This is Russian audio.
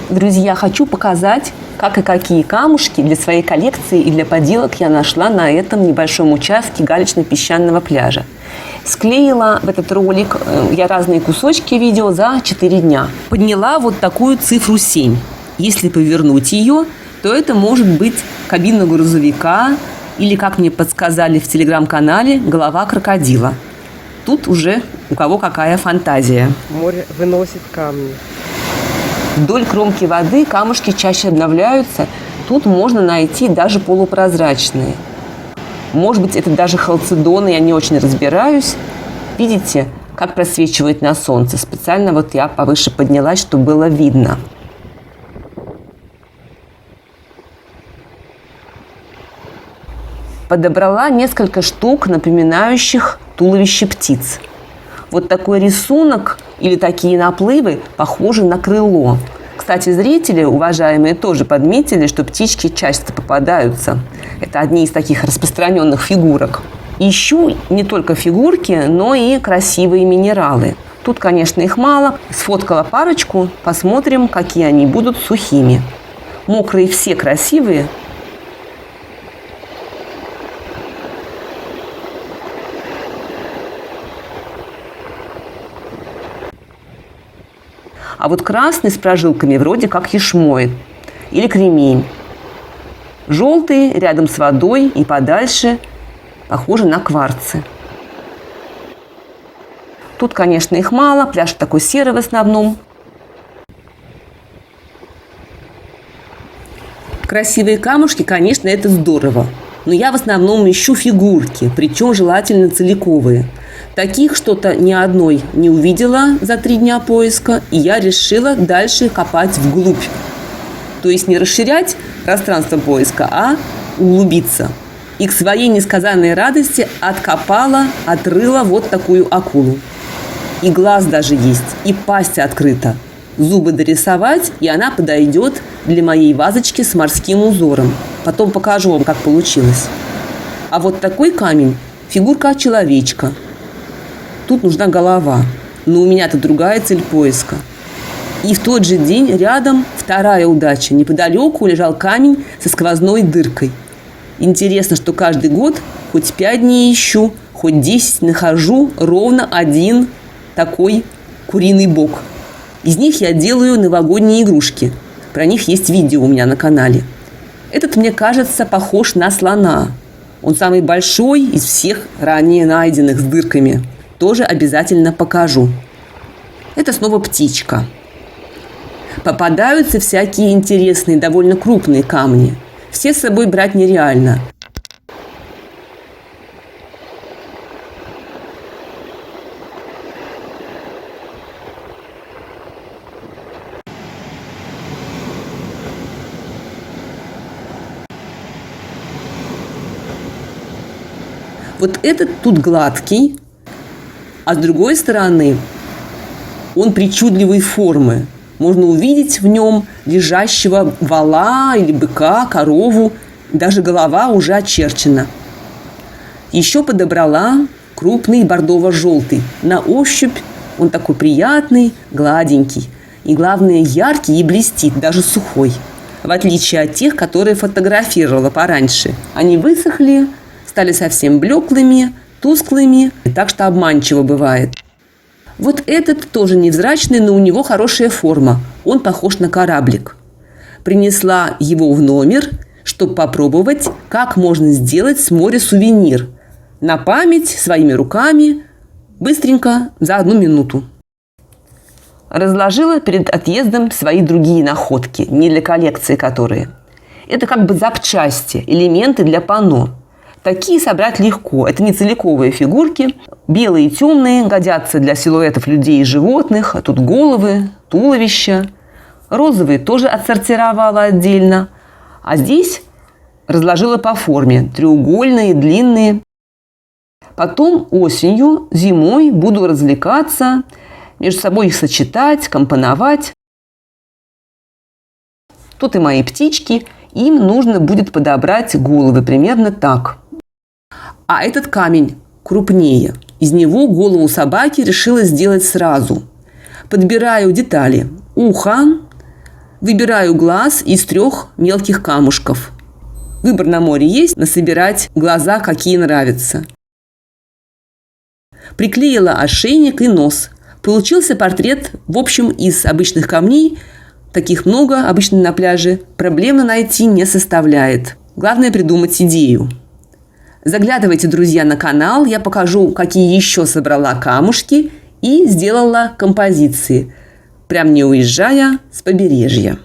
Друзья, хочу показать, как и какие камушки для своей коллекции и для поделок я нашла на этом небольшом участке галечно-песчаного пляжа. Склеила в этот ролик я разные кусочки видео за 4 дня. Подняла вот такую цифру 7. Если повернуть ее, то это может быть кабина грузовика или, как мне подсказали в телеграм-канале, голова крокодила. Тут уже у кого какая фантазия. Море выносит камни. Вдоль кромки воды камушки чаще обновляются. Тут можно найти даже полупрозрачные. Может быть, это даже халцедоны, я не очень разбираюсь. Видите, как просвечивает на солнце? Специально вот я повыше поднялась, чтобы было видно. Подобрала несколько штук, напоминающих туловище птиц. Вот такой рисунок или такие наплывы похожи на крыло. Кстати, зрители, уважаемые, тоже подметили, что птички часто попадаются. Это одни из таких распространенных фигурок. Ищу не только фигурки, но и красивые минералы. Тут, конечно, их мало. Сфоткала парочку, посмотрим, какие они будут сухими. Мокрые все красивые. А вот красный с прожилками вроде как яшмой или кремень. Желтый рядом с водой и подальше похоже на кварцы. Тут, конечно, их мало, пляж такой серый в основном. Красивые камушки, конечно, это здорово. Но я в основном ищу фигурки, причем желательно целиковые. Таких что-то ни одной не увидела за 3 дня поиска, и я решила дальше копать вглубь. То есть не расширять пространство поиска, а углубиться. И к своей несказанной радости отрыла вот такую акулу. И глаз даже есть, и пасть открыта. Зубы дорисовать, и она подойдет для моей вазочки с морским узором. Потом покажу вам, как получилось. А вот такой камень – фигурка человечка. Тут нужна голова, но у меня-то другая цель поиска. И в тот же день рядом вторая удача. Неподалеку лежал камень со сквозной дыркой. Интересно, что каждый год хоть 5 дней ищу, хоть 10 нахожу ровно один такой куриный бок. Из них я делаю новогодние игрушки. Про них есть видео у меня на канале. Этот, мне кажется, похож на слона. Он самый большой из всех ранее найденных с дырками. Тоже обязательно покажу. Это снова птичка. Попадаются всякие интересные, довольно крупные камни. Все с собой брать нереально. Вот этот тут гладкий, а с другой стороны он причудливой формы. Можно увидеть в нем лежащего вола или быка, корову. Даже голова уже очерчена. Еще подобрала крупный бордово-желтый. На ощупь он такой приятный, гладенький. И главное, яркий и блестит, даже сухой. В отличие от тех, которые фотографировала пораньше. Они высохли, стали совсем блеклыми, тусклыми, так что обманчиво бывает. Вот этот тоже невзрачный, но у него хорошая форма. Он похож на кораблик. Принесла его в номер, чтобы попробовать, как можно сделать с моря сувенир. На память, своими руками, быстренько, за 1 минуту. Разложила перед отъездом свои другие находки, не для коллекции которые. Это как бы запчасти, элементы для панно. Такие собрать легко. Это не целиковые фигурки. Белые и темные годятся для силуэтов людей и животных. А тут головы, туловища. Розовые тоже отсортировала отдельно. А здесь разложила по форме. Треугольные, длинные. Потом осенью, зимой буду развлекаться, между собой их сочетать, компоновать. Тут и мои птички. Им нужно будет подобрать головы примерно так. А этот камень крупнее. Из него голову собаки решила сделать сразу. Подбираю детали. Ухо, Выбираю глаз из 3 мелких камушков. Выбор на море есть, насобирать глаза, какие нравятся. Приклеила ошейник и нос. Получился портрет, в общем, из обычных камней. Таких много, обычно на пляже. Проблемно найти не составляет. Главное придумать идею. Заглядывайте, друзья, на канал. Я покажу, какие еще собрала камушки и сделала композиции, прям не уезжая с побережья.